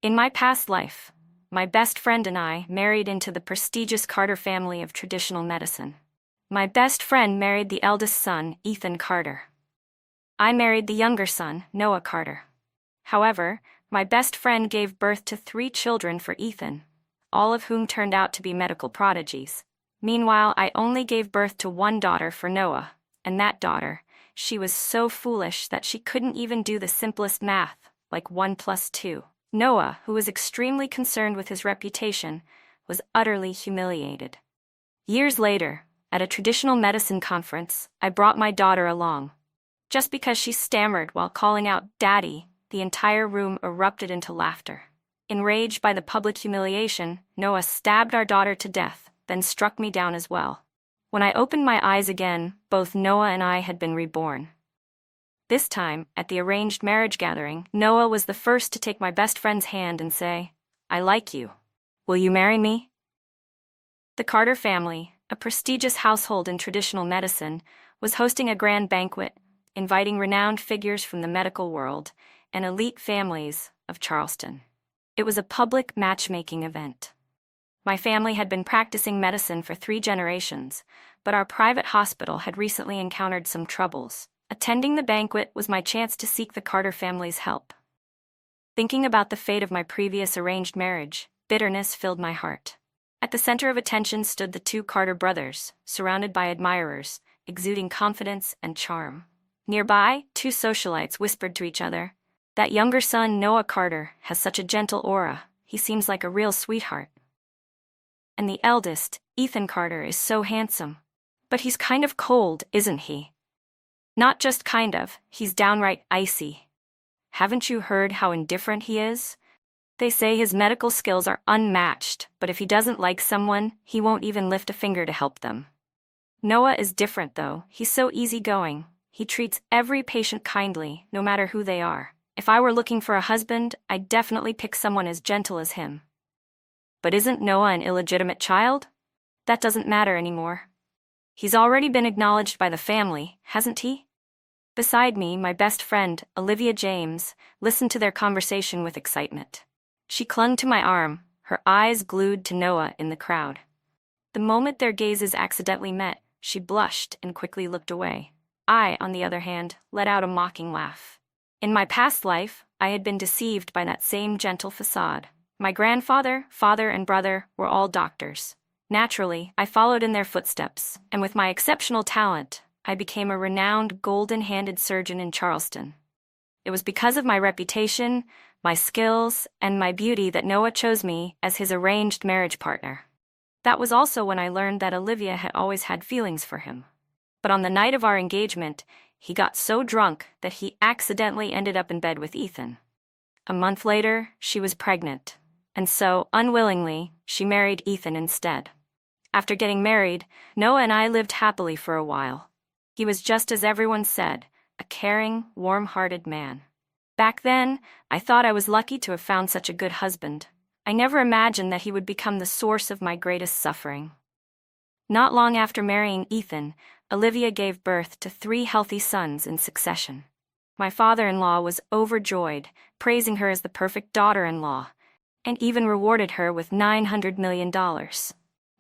In my past life, my best friend and I married into the prestigious Carter family of traditional medicine. My best friend married the eldest son, Ethan Carter. I married the younger son, Noah Carter. However, my best friend gave birth to 3 children for Ethan, all of whom turned out to be medical prodigies. Meanwhile, I only gave birth to 1 daughter for Noah, and that daughter, she was so foolish that she couldn't even do the simplest math, like 1 plus 2. Noah, who was extremely concerned with his reputation, was utterly humiliated. Years later, at a traditional medicine conference, I brought my daughter along. Just because she stammered while calling out "Daddy," the entire room erupted into laughter. Enraged by the public humiliation, Noah stabbed our daughter to death, then struck me down as well. When I opened my eyes again, both Noah and I had been reborn. This time, at the arranged marriage gathering, Noah was the first to take my best friend's hand and say, "I like you. Will you marry me?" The Carter family, a prestigious household in traditional medicine, was hosting a grand banquet, inviting renowned figures from the medical world and elite families of Charleston. It was a public matchmaking event. My family had been practicing medicine for 3 generations, but our private hospital had recently encountered some troubles. Attending the banquet was my chance to seek the Carter family's help. Thinking about the fate of my previous arranged marriage, bitterness filled my heart. At the center of attention stood the 2 Carter brothers, surrounded by admirers, exuding confidence and charm. Nearby, 2 socialites whispered to each other, "That younger son, Noah Carter, has such a gentle aura. He seems like a real sweetheart. And the eldest, Ethan Carter, is so handsome. But he's kind of cold, isn't he?" "Not just kind of, he's downright icy. Haven't you heard how indifferent he is? They say his medical skills are unmatched, but if he doesn't like someone, he won't even lift a finger to help them. Noah is different though, he's so easygoing. He treats every patient kindly, no matter who they are. If I were looking for a husband, I'd definitely pick someone as gentle as him." "But isn't Noah an illegitimate child?" "That doesn't matter anymore. He's already been acknowledged by the family, hasn't he?" Beside me, my best friend, Olivia James, listened to their conversation with excitement. She clung to my arm, her eyes glued to Noah in the crowd. The moment their gazes accidentally met, she blushed and quickly looked away. I, on the other hand, let out a mocking laugh. In my past life, I had been deceived by that same gentle facade. My grandfather, father, and brother were all doctors. Naturally, I followed in their footsteps, and with my exceptional talent, I became a renowned golden-handed surgeon in Charleston. It was because of my reputation, my skills, and my beauty that Noah chose me as his arranged marriage partner. That was also when I learned that Olivia had always had feelings for him. But on the night of our engagement, he got so drunk that he accidentally ended up in bed with Ethan. A month later, she was pregnant, and so, unwillingly, she married Ethan instead. After getting married, Noah and I lived happily for a while. He was just as everyone said, a caring, warm-hearted man. Back then, I thought I was lucky to have found such a good husband. I never imagined that he would become the source of my greatest suffering. Not long after marrying Ethan, Olivia gave birth to 3 healthy sons in succession. My father-in-law was overjoyed, praising her as the perfect daughter-in-law, and even rewarded her with $900 million.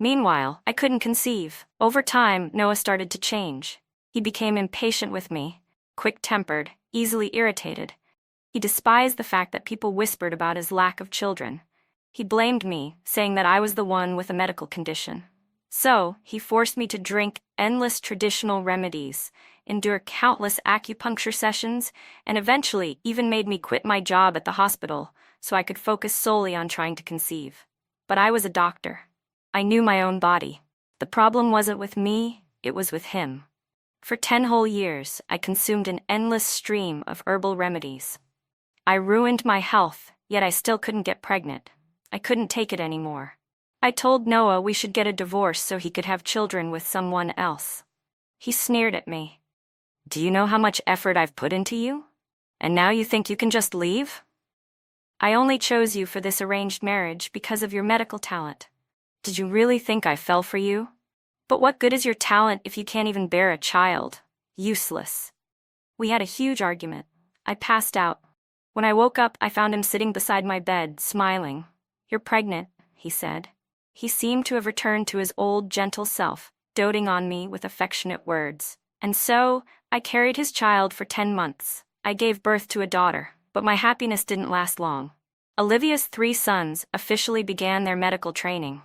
Meanwhile, I couldn't conceive. Over time, Noah started to change. He became impatient with me, quick-tempered, easily irritated. He despised the fact that people whispered about his lack of children. He blamed me, saying that I was the one with a medical condition. So, he forced me to drink endless traditional remedies, endure countless acupuncture sessions, and eventually even made me quit my job at the hospital so I could focus solely on trying to conceive. But I was a doctor. I knew my own body. The problem wasn't with me, it was with him. For 10 whole years, I consumed an endless stream of herbal remedies. I ruined my health, yet I still couldn't get pregnant. I couldn't take it anymore. I told Noah we should get a divorce so he could have children with someone else. He sneered at me. "Do you know how much effort I've put into you? And now you think you can just leave? I only chose you for this arranged marriage because of your medical talent. Did you really think I fell for you? But what good is your talent if you can't even bear a child? Useless." We had a huge argument. I passed out. When I woke up, I found him sitting beside my bed, smiling. "You're pregnant," he said. He seemed to have returned to his old, gentle self, doting on me with affectionate words. And so, I carried his child for 10 months. I gave birth to a daughter, but my happiness didn't last long. Olivia's 3 sons officially began their medical training.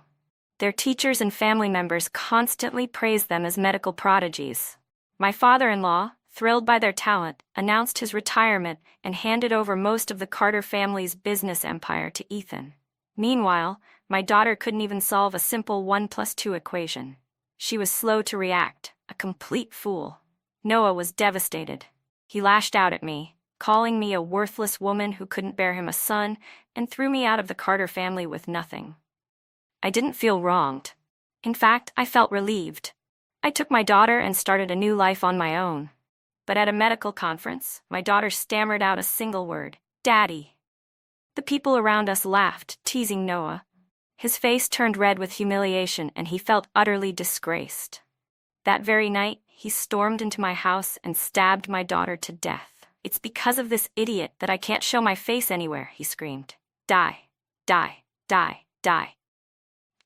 Their teachers and family members constantly praised them as medical prodigies. My father-in-law, thrilled by their talent, announced his retirement and handed over most of the Carter family's business empire to Ethan. Meanwhile, my daughter couldn't even solve a simple 1 + 2 equation. She was slow to react, a complete fool. Noah was devastated. He lashed out at me, calling me a worthless woman who couldn't bear him a son, and threw me out of the Carter family with nothing. I didn't feel wronged. In fact, I felt relieved. I took my daughter and started a new life on my own. But at a medical conference, my daughter stammered out a single word: "Daddy." The people around us laughed, teasing Noah. His face turned red with humiliation, and he felt utterly disgraced. That very night, he stormed into my house and stabbed my daughter to death. "It's because of this idiot that I can't show my face anywhere," he screamed. "Die, die, die, die."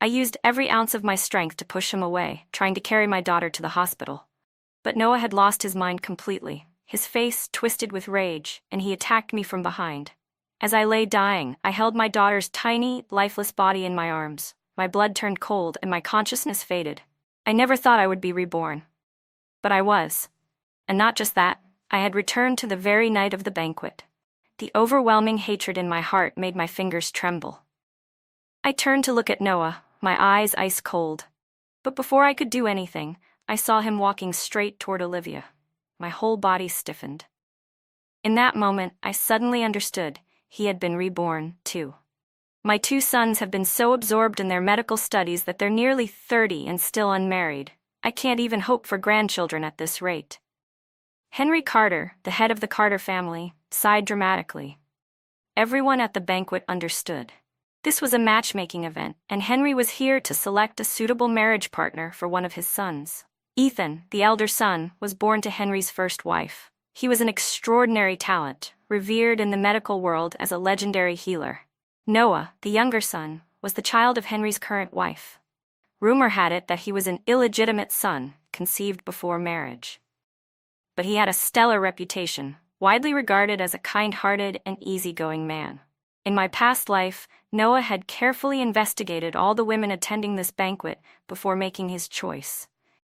I used every ounce of my strength to push him away, trying to carry my daughter to the hospital. But Noah had lost his mind completely. His face twisted with rage, and he attacked me from behind. As I lay dying, I held my daughter's tiny, lifeless body in my arms. My blood turned cold and my consciousness faded. I never thought I would be reborn. But I was. And not just that, I had returned to the very night of the banquet. The overwhelming hatred in my heart made my fingers tremble. I turned to look at Noah, my eyes ice cold. But before I could do anything, I saw him walking straight toward Olivia. My whole body stiffened. In that moment, I suddenly understood. He had been reborn, too. My 2 sons have been so absorbed in their medical studies that they're nearly 30 and still unmarried. I can't even hope for grandchildren at this rate. Henry Carter, the head of the Carter family, sighed dramatically. Everyone at the banquet understood. This was a matchmaking event, and Henry was here to select a suitable marriage partner for one of his sons. Ethan, the elder son, was born to Henry's first wife. He was an extraordinary talent, revered in the medical world as a legendary healer. Noah, the younger son, was the child of Henry's current wife. Rumor had it that he was an illegitimate son, conceived before marriage. But he had a stellar reputation, widely regarded as a kind-hearted and easygoing man. In my past life, Noah had carefully investigated all the women attending this banquet before making his choice.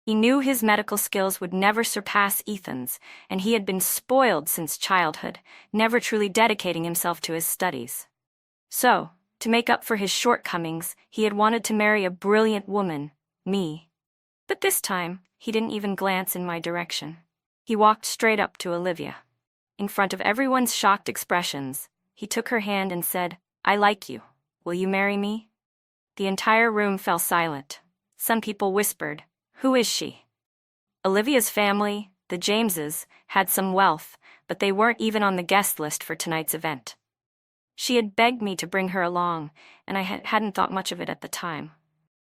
He knew his medical skills would never surpass Ethan's, and he had been spoiled since childhood, never truly dedicating himself to his studies. So, to make up for his shortcomings, he had wanted to marry a brilliant woman, me. But this time, he didn't even glance in my direction. He walked straight up to Olivia. In front of everyone's shocked expressions, he took her hand and said, "I like you. Will you marry me?" The entire room fell silent. Some people whispered, "Who is she?" Olivia's family, the Jameses, had some wealth, but they weren't even on the guest list for tonight's event. She had begged me to bring her along, and I hadn't thought much of it at the time.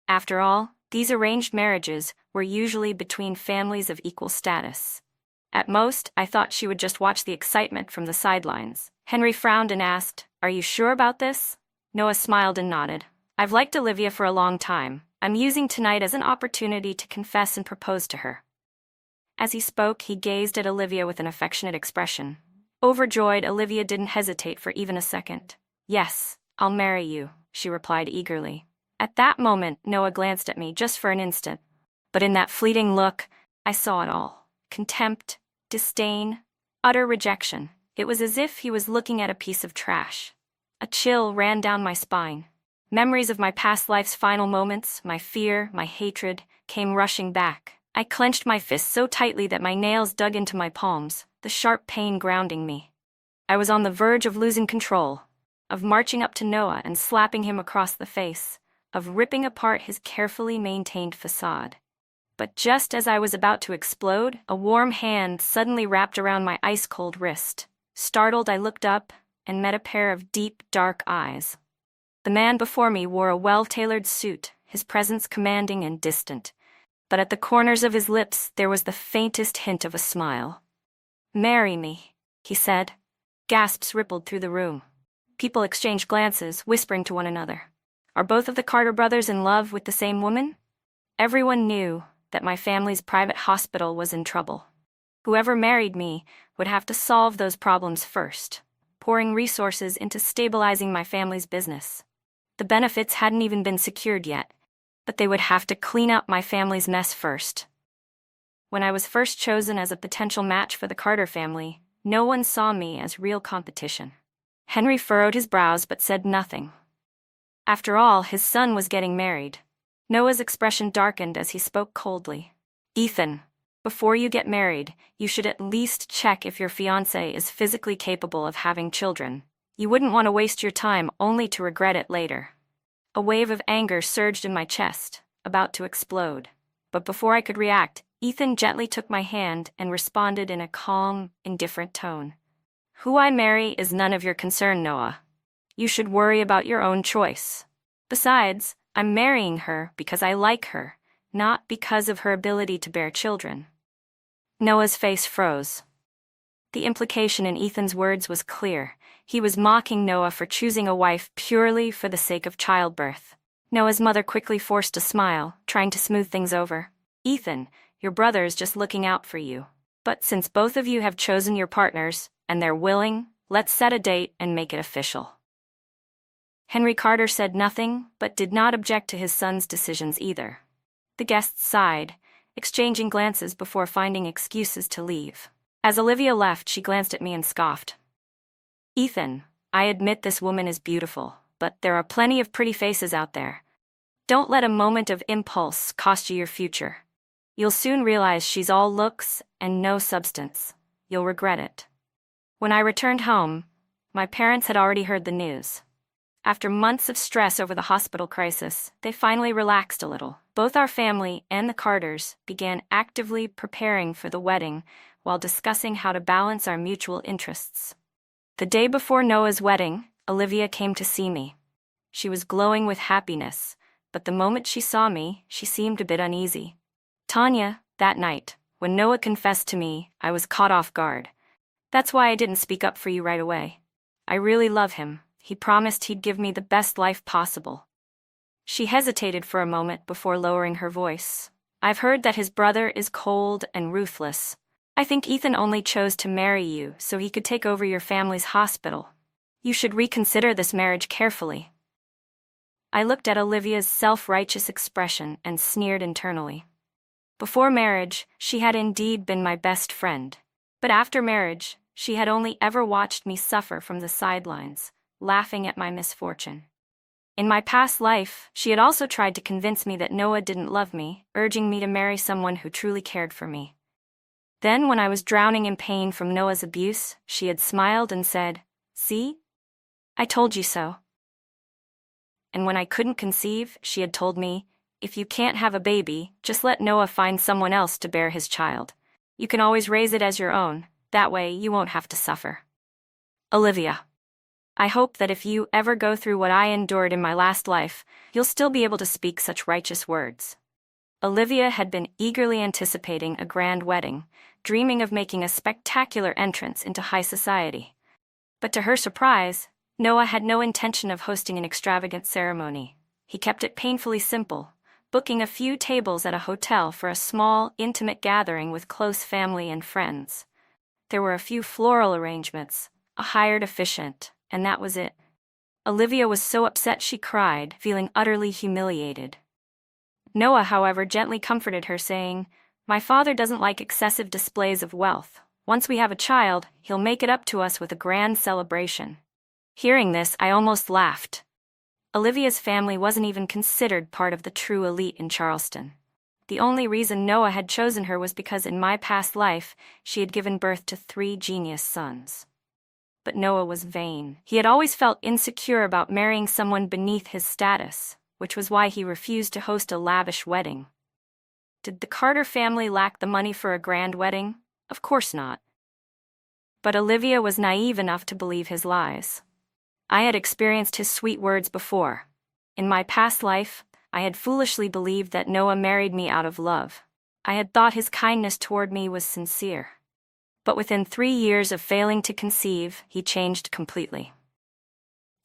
After all, these arranged marriages were usually between families of equal status. At most, I thought she would just watch the excitement from the sidelines. Henry frowned and asked, "Are you sure about this?" Noah smiled and nodded. "I've liked Olivia for a long time. I'm using tonight as an opportunity to confess and propose to her." As he spoke, he gazed at Olivia with an affectionate expression. Overjoyed, Olivia didn't hesitate for even a second. "Yes, I'll marry you," she replied eagerly. At that moment, Noah glanced at me just for an instant. But in that fleeting look, I saw it all. Contempt, disdain, utter rejection. It was as if he was looking at a piece of trash. A chill ran down my spine. Memories of my past life's final moments, my fear, my hatred, came rushing back. I clenched my fists so tightly that my nails dug into my palms, the sharp pain grounding me. I was on the verge of losing control, of marching up to Noah and slapping him across the face, of ripping apart his carefully maintained facade. But just as I was about to explode, a warm hand suddenly wrapped around my ice-cold wrist. Startled, I looked up and met a pair of deep, dark eyes. The man before me wore a well-tailored suit, his presence commanding and distant. But at the corners of his lips there was the faintest hint of a smile. "Marry me," he said. Gasps rippled through the room. People exchanged glances, whispering to one another. Are both of the Carter brothers in love with the same woman? Everyone knew that my family's private hospital was in trouble. Whoever married me would have to solve those problems first, pouring resources into stabilizing my family's business. The benefits hadn't even been secured yet, but they would have to clean up my family's mess first. When I was first chosen as a potential match for the Carter family, no one saw me as real competition. Henry furrowed his brows but said nothing. After all, his son was getting married. Noah's expression darkened as he spoke coldly. Ethan, before you get married, you should at least check if your fiancé is physically capable of having children. You wouldn't want to waste your time only to regret it later. A wave of anger surged in my chest, about to explode. But before I could react, Ethan gently took my hand and responded in a calm, indifferent tone. Who I marry is none of your concern, Noah. You should worry about your own choice. Besides, I'm marrying her because I like her, not because of her ability to bear children. Noah's face froze. The implication in Ethan's words was clear. He was mocking Noah for choosing a wife purely for the sake of childbirth. Noah's mother quickly forced a smile, trying to smooth things over. Ethan, your brother's just looking out for you. But since both of you have chosen your partners, and they're willing, let's set a date and make it official. Henry Carter said nothing, but did not object to his son's decisions either. The guests sighed, exchanging glances before finding excuses to leave. As Olivia left, she glanced at me and scoffed. Ethan, I admit this woman is beautiful, but there are plenty of pretty faces out there. Don't let a moment of impulse cost you your future. You'll soon realize she's all looks and no substance. You'll regret it. When I returned home, my parents had already heard the news. After months of stress over the hospital crisis, they finally relaxed a little. Both our family and the Carters began actively preparing for the wedding while discussing how to balance our mutual interests. The day before Noah's wedding, Olivia came to see me. She was glowing with happiness, but the moment she saw me, she seemed a bit uneasy. Tanya, that night, when Noah confessed to me, I was caught off guard. That's why I didn't speak up for you right away. I really love him. He promised he'd give me the best life possible. She hesitated for a moment before lowering her voice. I've heard that his brother is cold and ruthless. I think Ethan only chose to marry you so he could take over your family's hospital. You should reconsider this marriage carefully. I looked at Olivia's self-righteous expression and sneered internally. Before marriage, she had indeed been my best friend. But after marriage, she had only ever watched me suffer from the sidelines, laughing at my misfortune. In my past life, she had also tried to convince me that Noah didn't love me, urging me to marry someone who truly cared for me. Then, when I was drowning in pain from Noah's abuse, she had smiled and said, "See? I told you so." And when I couldn't conceive, she had told me, "If you can't have a baby, just let Noah find someone else to bear his child. You can always raise it as your own, that way you won't have to suffer." Olivia, I hope that if you ever go through what I endured in my last life, you'll still be able to speak such righteous words. Olivia had been eagerly anticipating a grand wedding, dreaming of making a spectacular entrance into high society. But to her surprise, Noah had no intention of hosting an extravagant ceremony. He kept it painfully simple, booking a few tables at a hotel for a small, intimate gathering with close family and friends. There were a few floral arrangements, a hired officiant, and that was it. Olivia was so upset she cried, feeling utterly humiliated. Noah, however, gently comforted her, saying, "My father doesn't like excessive displays of wealth. Once we have a child, he'll make it up to us with a grand celebration." Hearing this, I almost laughed. Olivia's family wasn't even considered part of the true elite in Charleston. The only reason Noah had chosen her was because in my past life, she had given birth to 3 genius sons. But Noah was vain. He had always felt insecure about marrying someone beneath his status, which was why he refused to host a lavish wedding. Did the Carter family lack the money for a grand wedding? Of course not. But Olivia was naive enough to believe his lies. I had experienced his sweet words before. In my past life, I had foolishly believed that Noah married me out of love. I had thought his kindness toward me was sincere. But within 3 years of failing to conceive, he changed completely.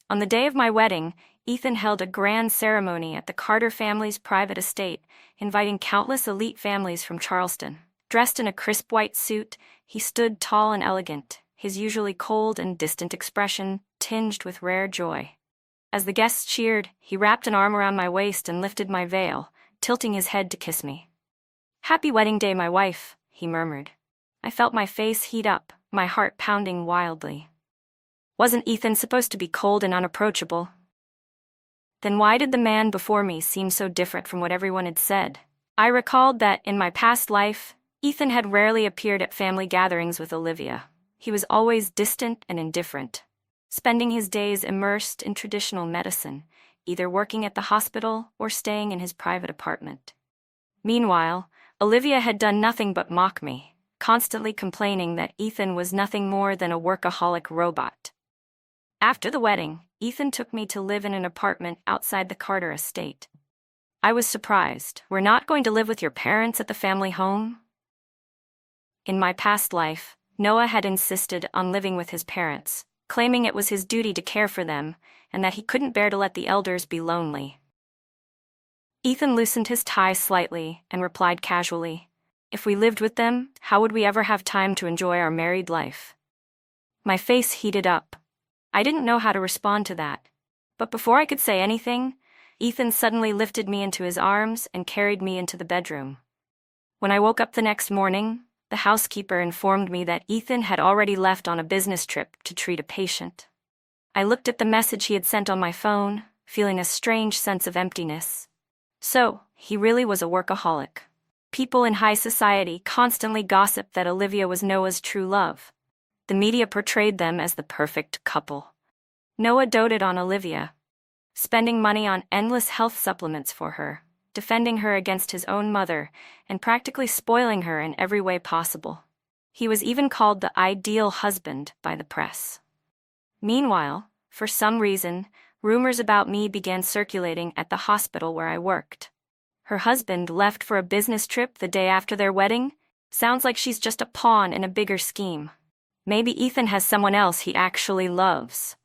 On the day of my wedding, Ethan held a grand ceremony at the Carter family's private estate, inviting countless elite families from Charleston. Dressed in a crisp white suit, he stood tall and elegant, his usually cold and distant expression tinged with rare joy. As the guests cheered, he wrapped an arm around my waist and lifted my veil, tilting his head to kiss me. "Happy wedding day, my wife," he murmured. I felt my face heat up, my heart pounding wildly. Wasn't Ethan supposed to be cold and unapproachable? Then why did the man before me seem so different from what everyone had said? I recalled that, in my past life, Ethan had rarely appeared at family gatherings with Olivia. He was always distant and indifferent, spending his days immersed in traditional medicine, either working at the hospital or staying in his private apartment. Meanwhile, Olivia had done nothing but mock me, constantly complaining that Ethan was nothing more than a workaholic robot. After the wedding, Ethan took me to live in an apartment outside the Carter estate. I was surprised. "We're not going to live with your parents at the family home?" In my past life, Noah had insisted on living with his parents, claiming it was his duty to care for them, and that he couldn't bear to let the elders be lonely. Ethan loosened his tie slightly and replied casually, "If we lived with them, how would we ever have time to enjoy our married life?" My face heated up. I didn't know how to respond to that. But before I could say anything, Ethan suddenly lifted me into his arms and carried me into the bedroom. When I woke up the next morning, the housekeeper informed me that Ethan had already left on a business trip to treat a patient. I looked at the message he had sent on my phone, feeling a strange sense of emptiness. So, he really was a workaholic. People in high society constantly gossiped that Olivia was Noah's true love. The media portrayed them as the perfect couple. Noah doted on Olivia, spending money on endless health supplements for her, defending her against his own mother, and practically spoiling her in every way possible. He was even called the ideal husband by the press. Meanwhile, for some reason, rumors about me began circulating at the hospital where I worked. Her husband left for a business trip the day after their wedding? Sounds like she's just a pawn in a bigger scheme. Maybe Ethan has someone else he actually loves.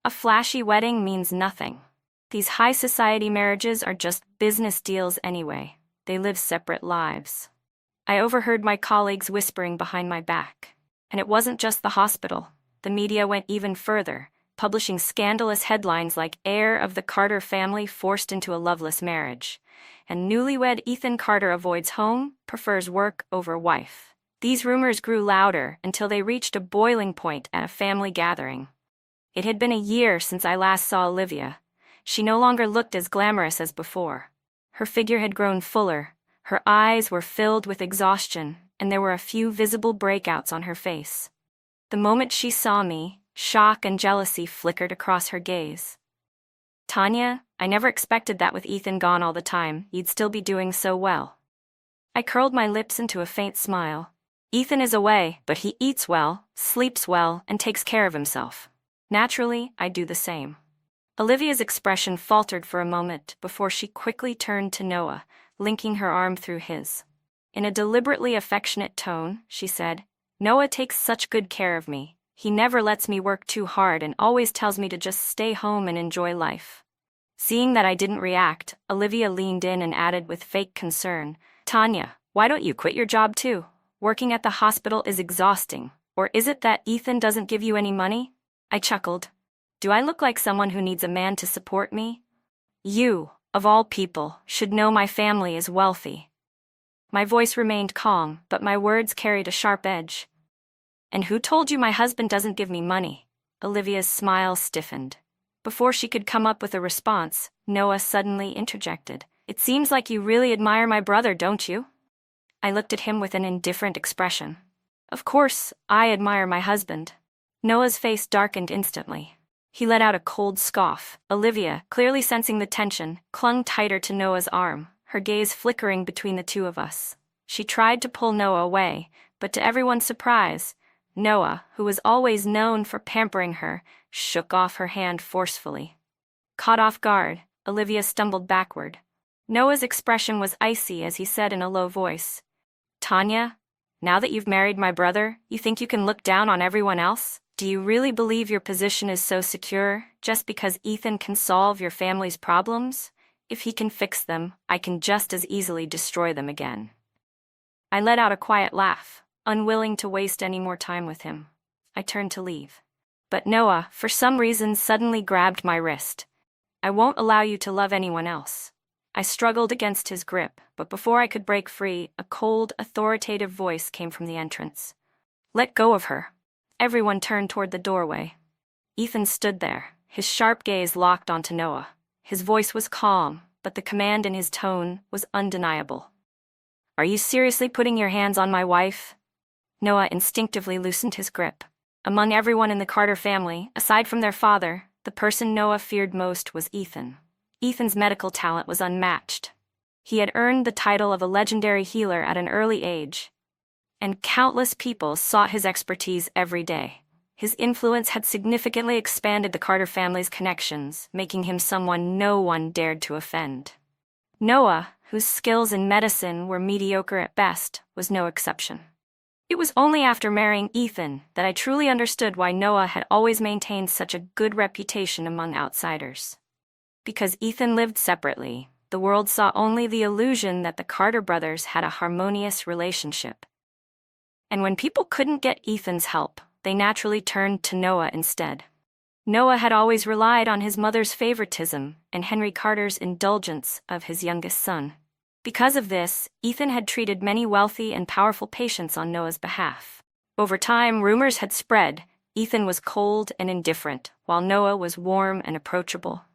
A flashy wedding means nothing. These high society marriages are just business deals anyway. They live separate lives. I overheard my colleagues whispering behind my back. And it wasn't just the hospital. The media went even further, publishing scandalous headlines like "Heir of the Carter family forced into a loveless marriage," and "Newlywed Ethan Carter avoids home, prefers work over wife." These rumors grew louder until they reached a boiling point at a family gathering. It had been a year since I last saw Olivia. She no longer looked as glamorous as before. Her figure had grown fuller, her eyes were filled with exhaustion, and there were a few visible breakouts on her face. The moment she saw me, shock and jealousy flickered across her gaze. "Tanya, I never expected that with Ethan gone all the time, you'd still be doing so well." I curled my lips into a faint smile. "Ethan is away, but he eats well, sleeps well, and takes care of himself. Naturally, I do the same." Olivia's expression faltered for a moment before she quickly turned to Noah, linking her arm through his. In a deliberately affectionate tone, she said, "Noah takes such good care of me. He never lets me work too hard and always tells me to just stay home and enjoy life." Seeing that I didn't react, Olivia leaned in and added with fake concern, "Tanya, why don't you quit your job too? Working at the hospital is exhausting. Or is it that Ethan doesn't give you any money?" I chuckled. "Do I look like someone who needs a man to support me? You, of all people, should know my family is wealthy." My voice remained calm, but my words carried a sharp edge. "And who told you my husband doesn't give me money?" Olivia's smile stiffened. Before she could come up with a response, Noah suddenly interjected, "It seems like you really admire my brother, don't you?" I looked at him with an indifferent expression. "Of course, I admire my husband." Noah's face darkened instantly. He let out a cold scoff. Olivia, clearly sensing the tension, clung tighter to Noah's arm, her gaze flickering between the two of us. She tried to pull Noah away, but to everyone's surprise, Noah, who was always known for pampering her, shook off her hand forcefully. Caught off guard, Olivia stumbled backward. Noah's expression was icy as he said in a low voice, "Tanya, Now that you've married my brother, you think you can look down on everyone else? Do you really believe your position is so secure just because Ethan can solve your family's problems? If he can fix them, I can just as easily destroy them again." I let out a quiet laugh, unwilling to waste any more time with him. I turned to leave. But Noah, for some reason, suddenly grabbed my wrist. "I won't allow you to love anyone else." I struggled against his grip, but before I could break free, a cold, authoritative voice came from the entrance. "Let go of her." Everyone turned toward the doorway. Ethan stood there, his sharp gaze locked onto Noah. His voice was calm, but the command in his tone was undeniable. "Are you seriously putting your hands on my wife?" Noah instinctively loosened his grip. Among everyone in the Carter family, aside from their father, the person Noah feared most was Ethan. Ethan's medical talent was unmatched. He had earned the title of a legendary healer at an early age, and countless people sought his expertise every day. His influence had significantly expanded the Carter family's connections, making him someone no one dared to offend. Noah, whose skills in medicine were mediocre at best, was no exception. It was only after marrying Ethan that I truly understood why Noah had always maintained such a good reputation among outsiders. Because Ethan lived separately, the world saw only the illusion that the Carter brothers had a harmonious relationship. And when people couldn't get Ethan's help, they naturally turned to Noah instead. Noah had always relied on his mother's favoritism and Henry Carter's indulgence of his youngest son. Because of this, Ethan had treated many wealthy and powerful patients on Noah's behalf. Over time, rumors had spread. Ethan was cold and indifferent, while Noah was warm and approachable.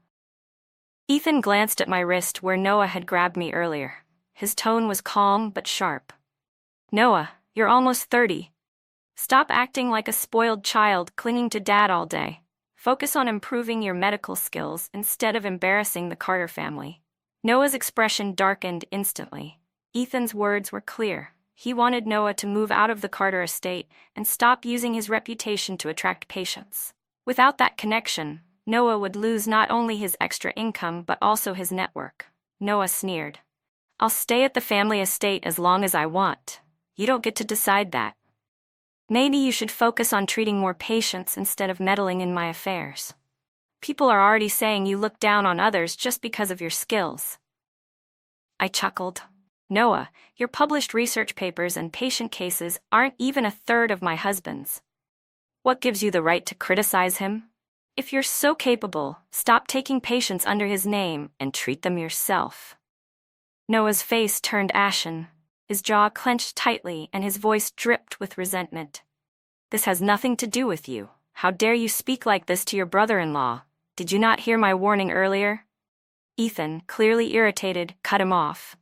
Ethan glanced at my wrist where Noah had grabbed me earlier. His tone was calm but sharp. "Noah, you're almost 30. Stop acting like a spoiled child clinging to dad all day. Focus on improving your medical skills instead of embarrassing the Carter family." Noah's expression darkened instantly. Ethan's words were clear. He wanted Noah to move out of the Carter estate and stop using his reputation to attract patients. Without that connection, Noah would lose not only his extra income but also his network. Noah sneered. "I'll stay at the family estate as long as I want. You don't get to decide that. Maybe you should focus on treating more patients instead of meddling in my affairs. People are already saying you look down on others just because of your skills." I chuckled. "Noah, your published research papers and patient cases aren't even a third of my husband's. What gives you the right to criticize him? If you're so capable, stop taking patients under his name and treat them yourself." Noah's face turned ashen. His jaw clenched tightly and his voice dripped with resentment. "This has nothing to do with you. How dare you speak like this to your brother-in-law? Did you not hear my warning earlier?" Ethan, clearly irritated, cut him off.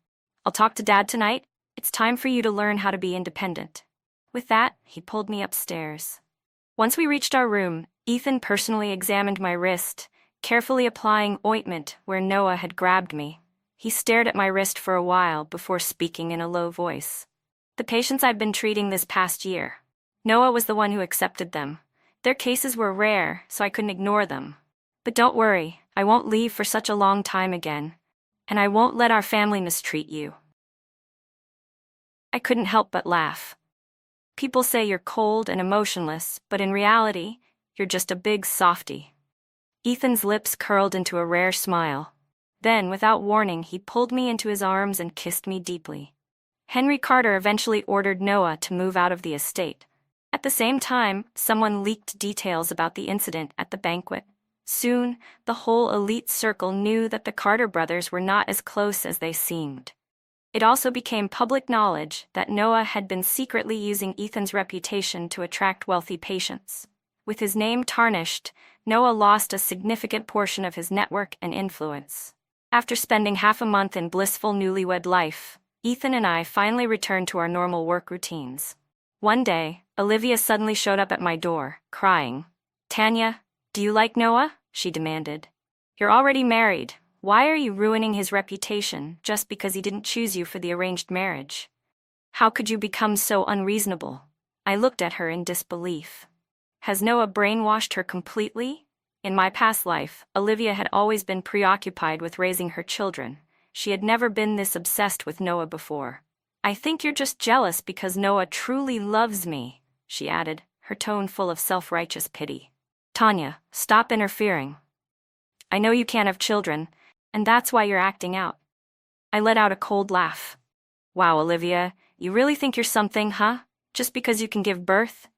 "I'll talk to Dad tonight. It's time for you to learn how to be independent." With that, he pulled me upstairs. Once we reached our room, Ethan personally examined my wrist, carefully applying ointment where Noah had grabbed me. He stared at my wrist for a while before speaking in a low voice. "The patients I've been treating this past year. Noah was the one who accepted them. Their cases were rare, so I couldn't ignore them. But don't worry, I won't leave for such a long time again, and I won't let our family mistreat you." I couldn't help but laugh. People say you're cold and emotionless, but in reality, you're just a big softy. Ethan's lips curled into a rare smile. Then, without warning, he pulled me into his arms and kissed me deeply. Henry Carter eventually ordered Noah to move out of the estate. At the same time, someone leaked details about the incident at the banquet. Soon, the whole elite circle knew that the Carter brothers were not as close as they seemed. It also became public knowledge that Noah had been secretly using Ethan's reputation to attract wealthy patients. With his name tarnished, Noah lost a significant portion of his network and influence. After spending half a month in blissful newlywed life, Ethan and I finally returned to our normal work routines. One day, Olivia suddenly showed up at my door, crying. "Tanya, do you like Noah?" she demanded. "You're already married. Why are you ruining his reputation just because he didn't choose you for the arranged marriage? How could you become so unreasonable?" I looked at her in disbelief. Has Noah brainwashed her completely? In my past life, Olivia had always been preoccupied with raising her children. She had never been this obsessed with Noah before. I think you're just jealous because Noah truly loves me, she added, her tone full of self-righteous pity. Tanya, stop interfering. I know you can't have children, and that's why you're acting out. I let out a cold laugh. Wow, Olivia, you really think you're something, huh? Just because you can give birth?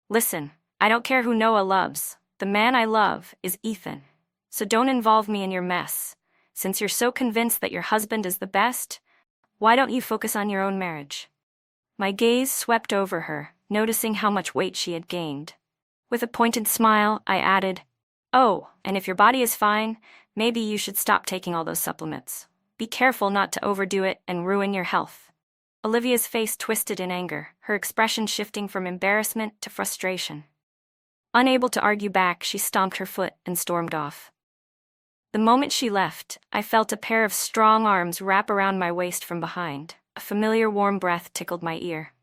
Listen, I don't care who Noah loves. The man I love is Ethan. So don't involve me in your mess. Since you're so convinced that your husband is the best, why don't you focus on your own marriage? My gaze swept over her, noticing how much weight she had gained. With a pointed smile, I added, "Oh, and if your body is fine, maybe you should stop taking all those supplements. Be careful not to overdo it and ruin your health." Olivia's face twisted in anger, her expression shifting from embarrassment to frustration. Unable to argue back, she stomped her foot and stormed off. The moment she left, I felt a pair of strong arms wrap around my waist from behind. A familiar warm breath tickled my ear.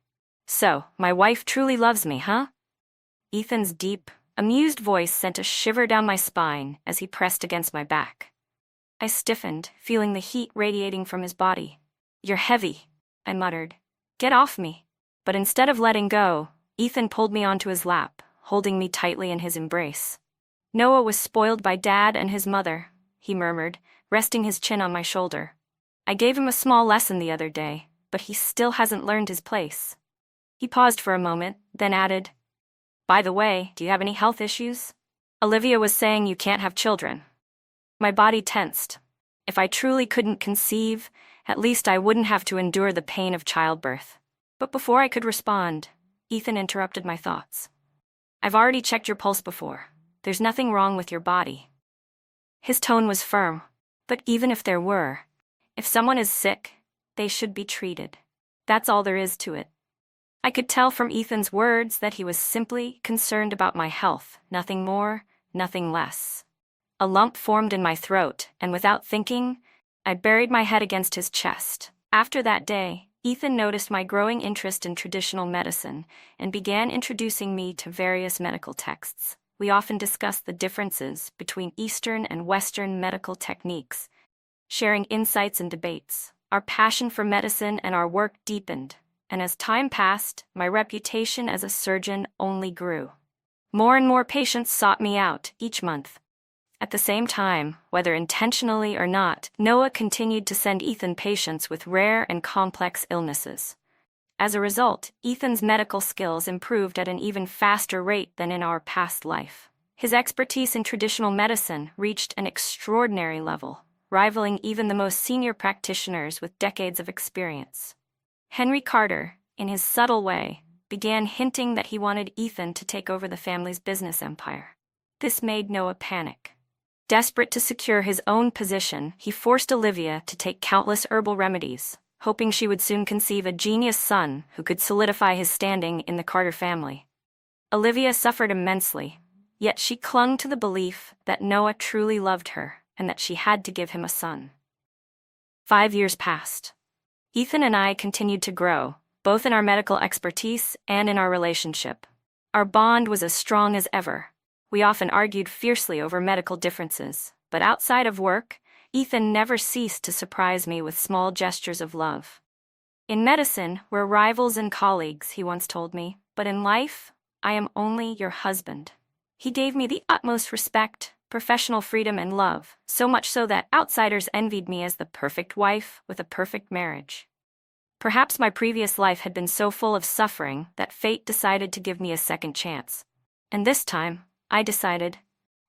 So, my wife truly loves me, huh? Ethan's deep, amused voice sent a shiver down my spine as he pressed against my back. I stiffened, feeling the heat radiating from his body. "You're heavy," I muttered. "Get off me." But instead of letting go, Ethan pulled me onto his lap, holding me tightly in his embrace. "Noah was spoiled by Dad and his mother," he murmured, resting his chin on my shoulder. "I gave him a small lesson the other day, but he still hasn't learned his place." He paused for a moment, then added, "By the way, do you have any health issues? Olivia was saying you can't have children." My body tensed. If I truly couldn't conceive, at least I wouldn't have to endure the pain of childbirth. But before I could respond, Ethan interrupted my thoughts. "I've already checked your pulse before. There's nothing wrong with your body." His tone was firm, but even if there were, if someone is sick, they should be treated. That's all there is to it. I could tell from Ethan's words that he was simply concerned about my health, nothing more, nothing less. A lump formed in my throat, and without thinking, I buried my head against his chest. After that day, Ethan noticed my growing interest in traditional medicine and began introducing me to various medical texts. We often discussed the differences between Eastern and Western medical techniques, sharing insights and debates. Our passion for medicine and our work deepened, and as time passed, my reputation as a surgeon only grew. More and more patients sought me out each month. At the same time, whether intentionally or not, Noah continued to send Ethan patients with rare and complex illnesses. As a result, Ethan's medical skills improved at an even faster rate than in our past life. His expertise in traditional medicine reached an extraordinary level, rivaling even the most senior practitioners with decades of experience. Henry Carter, in his subtle way, began hinting that he wanted Ethan to take over the family's business empire. This made Noah panic. Desperate to secure his own position, he forced Olivia to take countless herbal remedies, hoping she would soon conceive a genius son who could solidify his standing in the Carter family. Olivia suffered immensely, yet she clung to the belief that Noah truly loved her and that she had to give him a son. 5 years passed. Ethan and I continued to grow, both in our medical expertise and in our relationship. Our bond was as strong as ever. We often argued fiercely over medical differences, but outside of work, Ethan never ceased to surprise me with small gestures of love. "In medicine, we're rivals and colleagues," he once told me, "but in life, I am only your husband." He gave me the utmost respect, professional freedom, and love, so much so that outsiders envied me as the perfect wife with a perfect marriage. Perhaps my previous life had been so full of suffering that fate decided to give me a second chance. And this time, I decided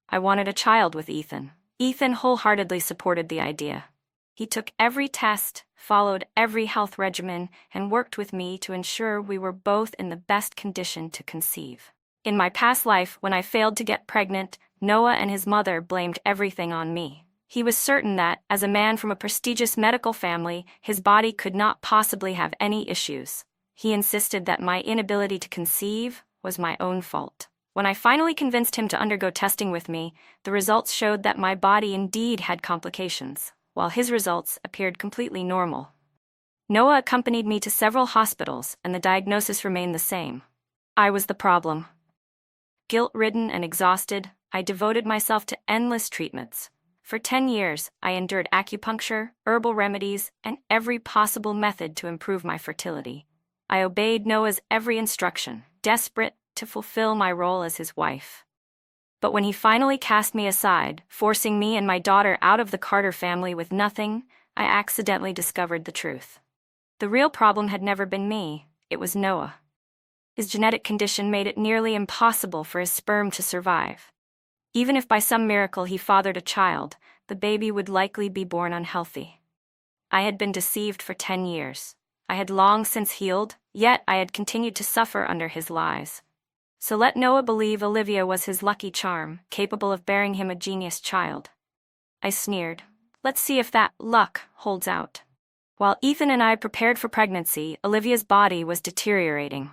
I wanted a child with Ethan. Ethan wholeheartedly supported the idea. He took every test, followed every health regimen, and worked with me to ensure we were both in the best condition to conceive. In my past life, when I failed to get pregnant, Noah and his mother blamed everything on me. He was certain that, as a man from a prestigious medical family, his body could not possibly have any issues. He insisted that my inability to conceive was my own fault. When I finally convinced him to undergo testing with me, the results showed that my body indeed had complications, while his results appeared completely normal. Noah accompanied me to several hospitals, and the diagnosis remained the same. I was the problem. Guilt-ridden and exhausted, I devoted myself to endless treatments, For 10 years, I endured acupuncture, herbal remedies, and every possible method to improve my fertility. I obeyed Noah's every instruction, desperate to fulfill my role as his wife. But when he finally cast me aside, forcing me and my daughter out of the Carter family with nothing, I accidentally discovered the truth. The real problem had never been me, it was Noah. His genetic condition made it nearly impossible for his sperm to survive. Even if by some miracle he fathered a child, the baby would likely be born unhealthy. I had been deceived for 10 years. I had long since healed, yet I had continued to suffer under his lies. So let Noah believe Olivia was his lucky charm, capable of bearing him a genius child. I sneered. Let's see if that luck holds out. While Ethan and I prepared for pregnancy, Olivia's body was deteriorating.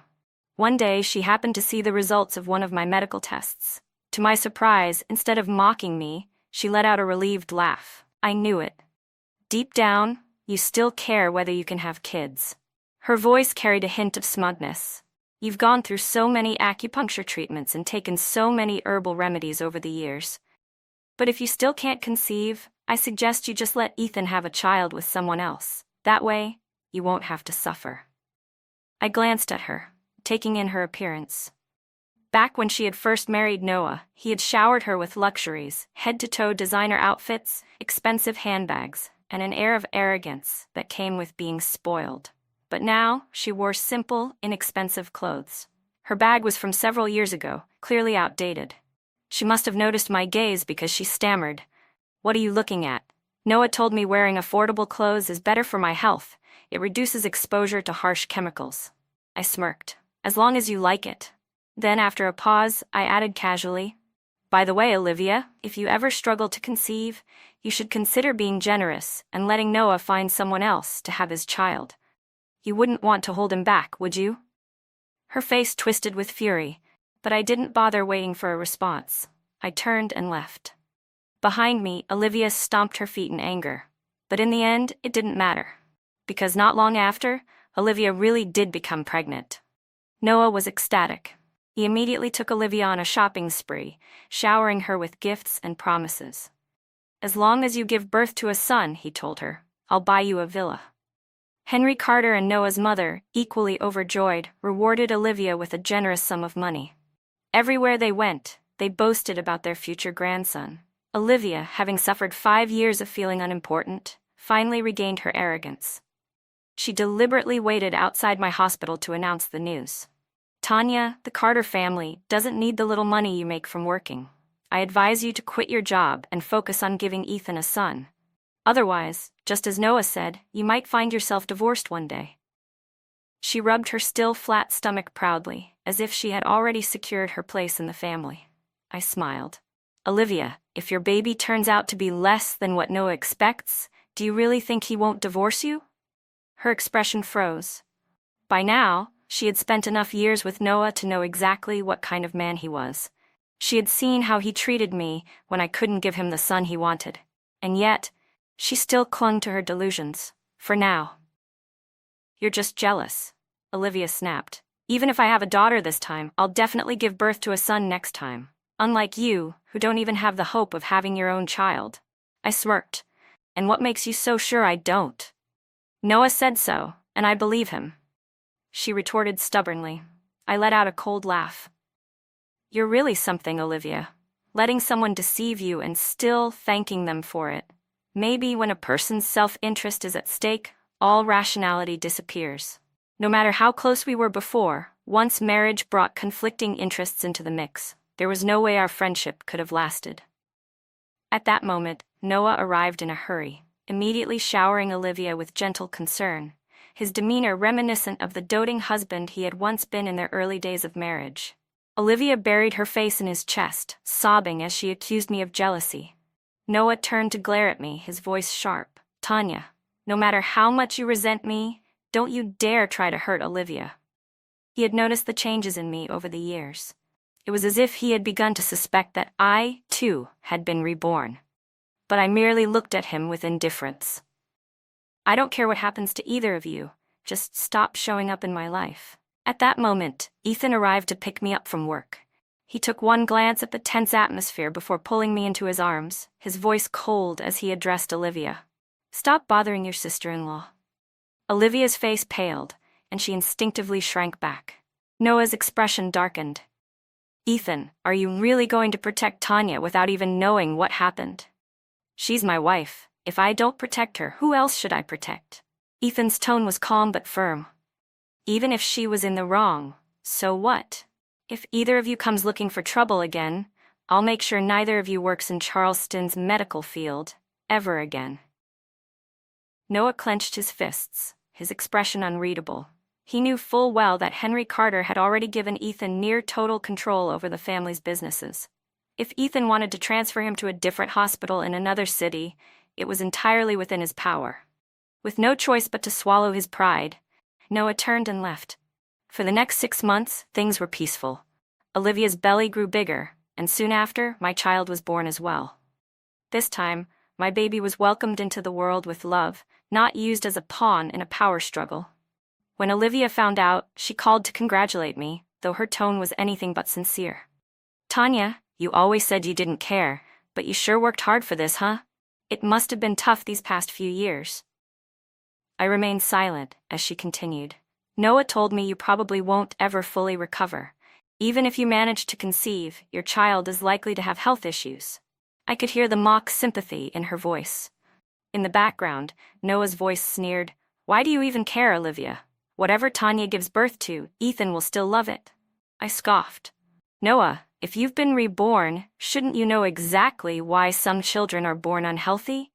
One day, she happened to see the results of one of my medical tests. To my surprise, instead of mocking me, she let out a relieved laugh. I knew it. Deep down, you still care whether you can have kids. Her voice carried a hint of smugness. You've gone through so many acupuncture treatments and taken so many herbal remedies over the years. But if you still can't conceive, I suggest you just let Ethan have a child with someone else. That way, you won't have to suffer. I glanced at her, taking in her appearance. Back when she had first married Noah, he had showered her with luxuries, head-to-toe designer outfits, expensive handbags, and an air of arrogance that came with being spoiled. But now, she wore simple, inexpensive clothes. Her bag was from several years ago, clearly outdated. She must have noticed my gaze because she stammered. "What are you looking at? Noah told me wearing affordable clothes is better for my health. It reduces exposure to harsh chemicals." I smirked. "As long as you like it." Then, after a pause, I added casually, "By the way, Olivia, if you ever struggle to conceive, you should consider being generous and letting Noah find someone else to have his child. You wouldn't want to hold him back, would you?" Her face twisted with fury, but I didn't bother waiting for a response. I turned and left. Behind me, Olivia stomped her feet in anger. But in the end, it didn't matter. Because not long after, Olivia really did become pregnant. Noah was ecstatic. He immediately took Olivia on a shopping spree, showering her with gifts and promises. "As long as you give birth to a son," he told her, "I'll buy you a villa." Henry Carter and Noah's mother, equally overjoyed, rewarded Olivia with a generous sum of money. Everywhere they went, they boasted about their future grandson. Olivia, having suffered 5 years of feeling unimportant, finally regained her arrogance. She deliberately waited outside my hospital to announce the news. "Tanya, the Carter family doesn't need the little money you make from working. I advise you to quit your job and focus on giving Ethan a son. Otherwise, just as Noah said, you might find yourself divorced one day." She rubbed her still flat stomach proudly, as if she had already secured her place in the family. I smiled. "Olivia, if your baby turns out to be less than what Noah expects, do you really think he won't divorce you?" Her expression froze. By now, she had spent enough years with Noah to know exactly what kind of man he was. She had seen how he treated me when I couldn't give him the son he wanted. And yet, she still clung to her delusions. For now. "You're just jealous," Olivia snapped. "Even if I have a daughter this time, I'll definitely give birth to a son next time. Unlike you, who don't even have the hope of having your own child." I smirked. "And what makes you so sure I don't?" "Noah said so, and I believe him," she retorted stubbornly. I let out a cold laugh. "You're really something, Olivia. Letting someone deceive you and still thanking them for it. Maybe when a person's self-interest is at stake, all rationality disappears. No matter how close we were before, once marriage brought conflicting interests into the mix, there was no way our friendship could have lasted." At that moment, Noah arrived in a hurry, immediately showering Olivia with gentle concern, his demeanor reminiscent of the doting husband he had once been in their early days of marriage. Olivia buried her face in his chest, sobbing as she accused me of jealousy. Noah turned to glare at me, his voice sharp. "Tanya, no matter how much you resent me, don't you dare try to hurt Olivia." He had noticed the changes in me over the years. It was as if he had begun to suspect that I, too, had been reborn. But I merely looked at him with indifference. "I don't care what happens to either of you, just stop showing up in my life." At that moment, Ethan arrived to pick me up from work. He took one glance at the tense atmosphere before pulling me into his arms, his voice cold as he addressed Olivia. "Stop bothering your sister-in-law." Olivia's face paled, and she instinctively shrank back. Noah's expression darkened. "Ethan, are you really going to protect Tanya without even knowing what happened? She's my wife. If I don't protect her, who else should I protect?" Ethan's tone was calm but firm. "Even if she was in the wrong, so what? If either of you comes looking for trouble again, I'll make sure neither of you works in Charleston's medical field, ever again." Noah clenched his fists, his expression unreadable. He knew full well that Henry Carter had already given Ethan near total control over the family's businesses. If Ethan wanted to transfer him to a different hospital in another city, it was entirely within his power. With no choice but to swallow his pride, Noah turned and left. For the next 6 months, things were peaceful. Olivia's belly grew bigger, and soon after, my child was born as well. This time, my baby was welcomed into the world with love, not used as a pawn in a power struggle. When Olivia found out, she called to congratulate me, though her tone was anything but sincere. "Tanya, you always said you didn't care, but you sure worked hard for this, huh? It must have been tough these past few years." I remained silent as she continued. "Noah told me you probably won't ever fully recover. Even if you manage to conceive, your child is likely to have health issues." I could hear the mock sympathy in her voice. In the background, Noah's voice sneered, "Why do you even care, Olivia? Whatever Tanya gives birth to, Ethan will still love it." I scoffed. "Noah, if you've been reborn, shouldn't you know exactly why some children are born unhealthy?"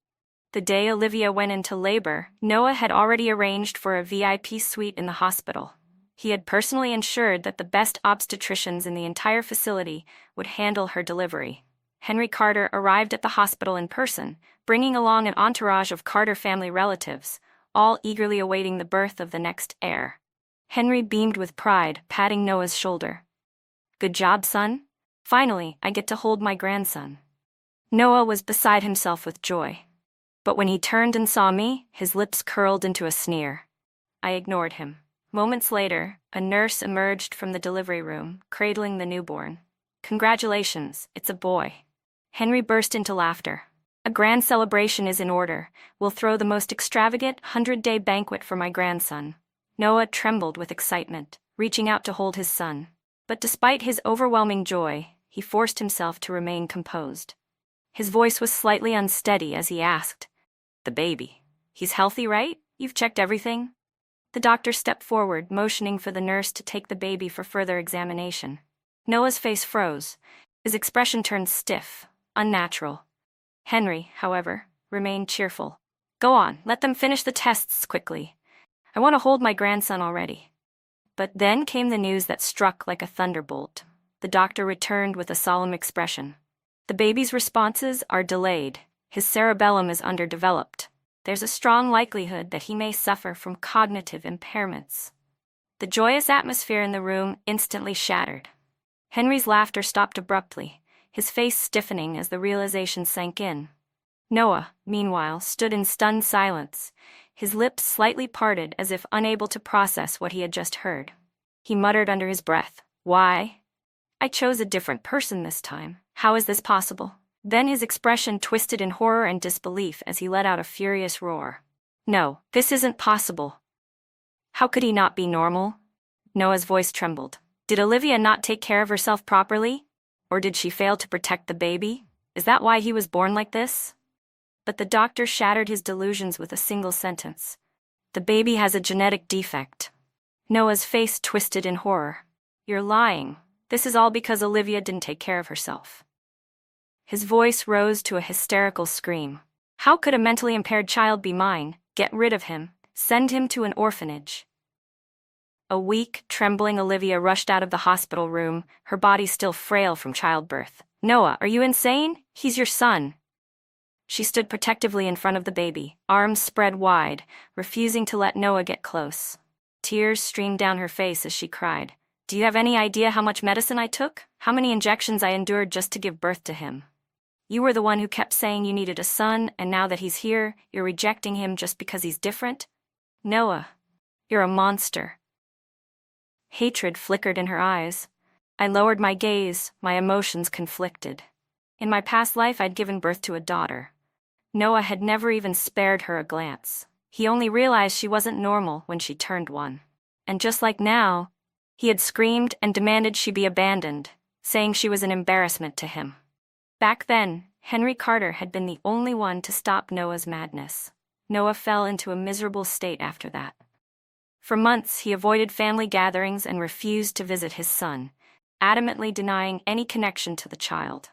The day Olivia went into labor, Noah had already arranged for a VIP suite in the hospital. He had personally ensured that the best obstetricians in the entire facility would handle her delivery. Henry Carter arrived at the hospital in person, bringing along an entourage of Carter family relatives, all eagerly awaiting the birth of the next heir. Henry beamed with pride, patting Noah's shoulder. "Good job, son. Finally, I get to hold my grandson." Noah was beside himself with joy. But when he turned and saw me, his lips curled into a sneer. I ignored him. Moments later, a nurse emerged from the delivery room, cradling the newborn. "Congratulations, it's a boy." Henry burst into laughter. "A grand celebration is in order. We'll throw the most extravagant 100-day banquet for my grandson." Noah trembled with excitement, reaching out to hold his son. But despite his overwhelming joy, he forced himself to remain composed. His voice was slightly unsteady as he asked, "The baby. He's healthy, right? You've checked everything?" The doctor stepped forward, motioning for the nurse to take the baby for further examination. Noah's face froze. His expression turned stiff, unnatural. Henry, however, remained cheerful. "Go on, let them finish the tests quickly. I want to hold my grandson already." But then came the news that struck like a thunderbolt. The doctor returned with a solemn expression. "The baby's responses are delayed. His cerebellum is underdeveloped. There's a strong likelihood that he may suffer from cognitive impairments." The joyous atmosphere in the room instantly shattered. Henry's laughter stopped abruptly, his face stiffening as the realization sank in. Noah, meanwhile, stood in stunned silence, his lips slightly parted as if unable to process what he had just heard. He muttered under his breath, "Why? I chose a different person this time. How is this possible?" Then his expression twisted in horror and disbelief as he let out a furious roar. "No, this isn't possible. How could he not be normal?" Noah's voice trembled. "Did Olivia not take care of herself properly? Or did she fail to protect the baby? Is that why he was born like this?" But the doctor shattered his delusions with a single sentence. "The baby has a genetic defect." Noah's face twisted in horror. "You're lying. This is all because Olivia didn't take care of herself." His voice rose to a hysterical scream. "How could a mentally impaired child be mine? Get rid of him. Send him to an orphanage." A weak, trembling Olivia rushed out of the hospital room, her body still frail from childbirth. "Noah, are you insane? He's your son." She stood protectively in front of the baby, arms spread wide, refusing to let Noah get close. Tears streamed down her face as she cried, "Do you have any idea how much medicine I took? How many injections I endured just to give birth to him? You were the one who kept saying you needed a son, and now that he's here, you're rejecting him just because he's different? Noah, you're a monster." Hatred flickered in her eyes. I lowered my gaze, my emotions conflicted. In my past life, I'd given birth to a daughter. Noah had never even spared her a glance. He only realized she wasn't normal when she turned one. And just like now, he had screamed and demanded she be abandoned, saying she was an embarrassment to him. Back then, Henry Carter had been the only one to stop Noah's madness. Noah fell into a miserable state after that. For months, he avoided family gatherings and refused to visit his son, adamantly denying any connection to the child.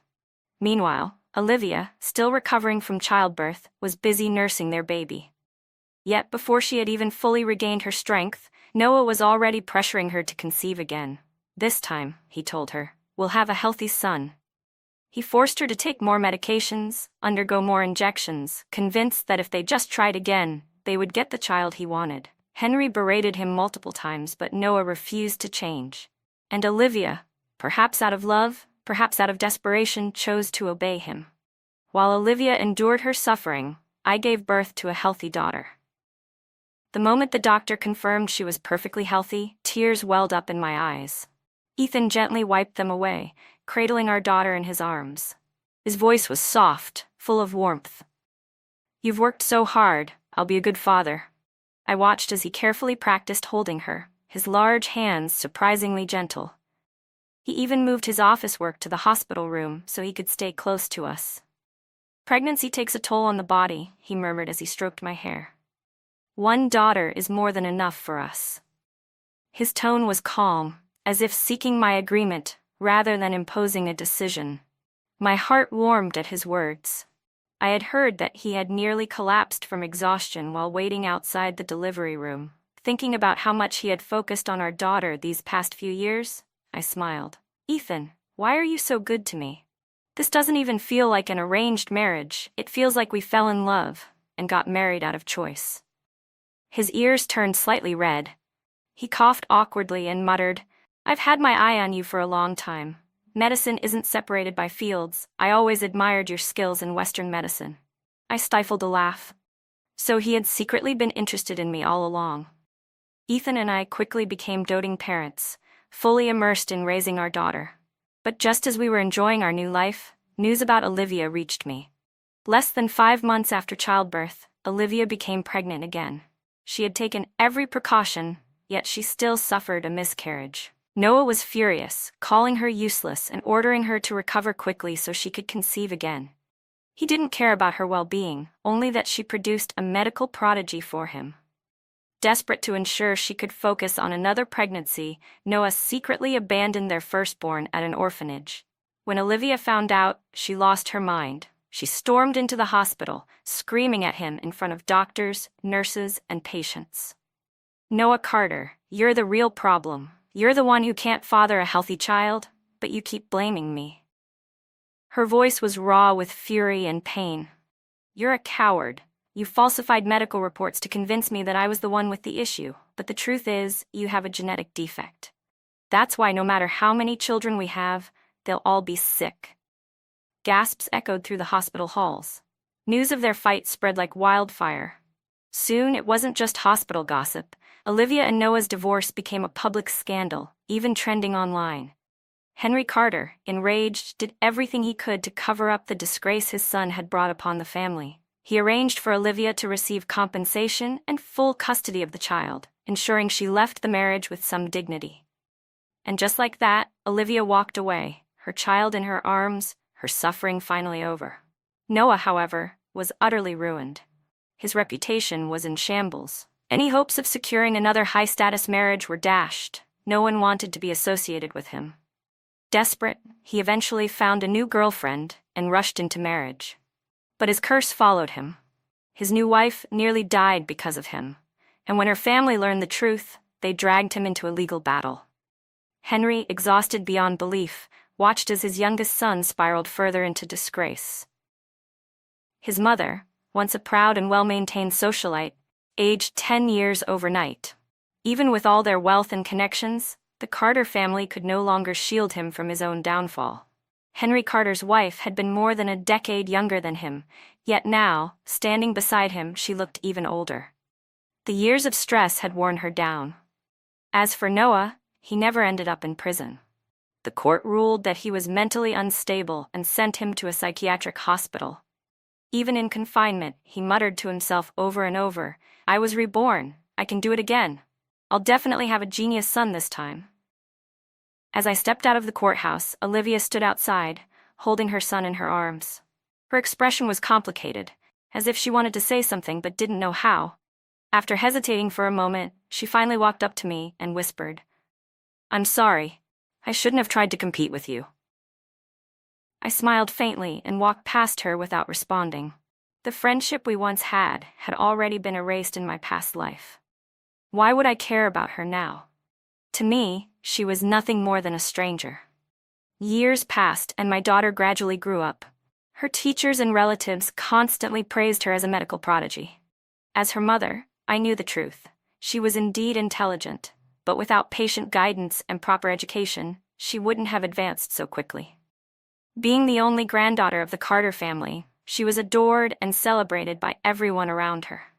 Meanwhile, Olivia, still recovering from childbirth, was busy nursing their baby. Yet before she had even fully regained her strength, Noah was already pressuring her to conceive again. This time, he told her, we'll have a healthy son. He forced her to take more medications, undergo more injections, convinced that if they just tried again, they would get the child he wanted. Henry berated him multiple times, but Noah refused to change. And Olivia, perhaps out of love, perhaps out of desperation, chose to obey him. While Olivia endured her suffering, I gave birth to a healthy daughter. The moment the doctor confirmed she was perfectly healthy, tears welled up in my eyes. Ethan gently wiped them away, cradling our daughter in his arms. His voice was soft, full of warmth. "You've worked so hard, I'll be a good father." I watched as he carefully practiced holding her, his large hands surprisingly gentle. He even moved his office work to the hospital room so he could stay close to us. "Pregnancy takes a toll on the body," he murmured as he stroked my hair. "One daughter is more than enough for us." His tone was calm, as if seeking my agreement rather than imposing a decision. My heart warmed at his words. I had heard that he had nearly collapsed from exhaustion while waiting outside the delivery room. Thinking about how much he had focused on our daughter these past few years, I smiled. "Ethan, why are you so good to me? This doesn't even feel like an arranged marriage. It feels like we fell in love and got married out of choice." His ears turned slightly red. He coughed awkwardly and muttered, "I've had my eye on you for a long time. Medicine isn't separated by fields. I always admired your skills in Western medicine." I stifled a laugh. So he had secretly been interested in me all along. Ethan and I quickly became doting parents, fully immersed in raising our daughter. But just as we were enjoying our new life, news about Olivia reached me. Less than 5 months after childbirth, Olivia became pregnant again. She had taken every precaution, yet she still suffered a miscarriage. Noah was furious, calling her useless and ordering her to recover quickly so she could conceive again. He didn't care about her well-being, only that she produced a medical prodigy for him. Desperate to ensure she could focus on another pregnancy, Noah secretly abandoned their firstborn at an orphanage. When Olivia found out, she lost her mind. She stormed into the hospital, screaming at him in front of doctors, nurses, and patients. "Noah Carter, you're the real problem. You're the one who can't father a healthy child, but you keep blaming me." Her voice was raw with fury and pain. "You're a coward. You falsified medical reports to convince me that I was the one with the issue, but the truth is, you have a genetic defect. That's why no matter how many children we have, they'll all be sick." Gasps echoed through the hospital halls. News of their fight spread like wildfire. Soon it wasn't just hospital gossip. Olivia and Noah's divorce became a public scandal, even trending online. Henry Carter, enraged, did everything he could to cover up the disgrace his son had brought upon the family. He arranged for Olivia to receive compensation and full custody of the child, ensuring she left the marriage with some dignity. And just like that, Olivia walked away, her child in her arms, her suffering finally over. Noah, however, was utterly ruined. His reputation was in shambles. Any hopes of securing another high-status marriage were dashed. No one wanted to be associated with him. Desperate, he eventually found a new girlfriend and rushed into marriage. But his curse followed him. His new wife nearly died because of him, and when her family learned the truth, they dragged him into a legal battle. Henry, exhausted beyond belief, watched as his youngest son spiraled further into disgrace. His mother, once a proud and well-maintained socialite, aged 10 years overnight. Even with all their wealth and connections, the Carter family could no longer shield him from his own downfall. Henry Carter's wife had been more than a decade younger than him, yet now, standing beside him, she looked even older. The years of stress had worn her down. As for Noah, he never ended up in prison. The court ruled that he was mentally unstable and sent him to a psychiatric hospital. Even in confinement, he muttered to himself over and over, "I was reborn. I can do it again. I'll definitely have a genius son this time." As I stepped out of the courthouse, Olivia stood outside, holding her son in her arms. Her expression was complicated, as if she wanted to say something but didn't know how. After hesitating for a moment, she finally walked up to me and whispered, "I'm sorry. I shouldn't have tried to compete with you." I smiled faintly and walked past her without responding. The friendship we once had already been erased in my past life. Why would I care about her now? To me, she was nothing more than a stranger. Years passed and my daughter gradually grew up. Her teachers and relatives constantly praised her as a medical prodigy. As her mother, I knew the truth. She was indeed intelligent, but without patient guidance and proper education, she wouldn't have advanced so quickly. Being the only granddaughter of the Carter family, she was adored and celebrated by everyone around her.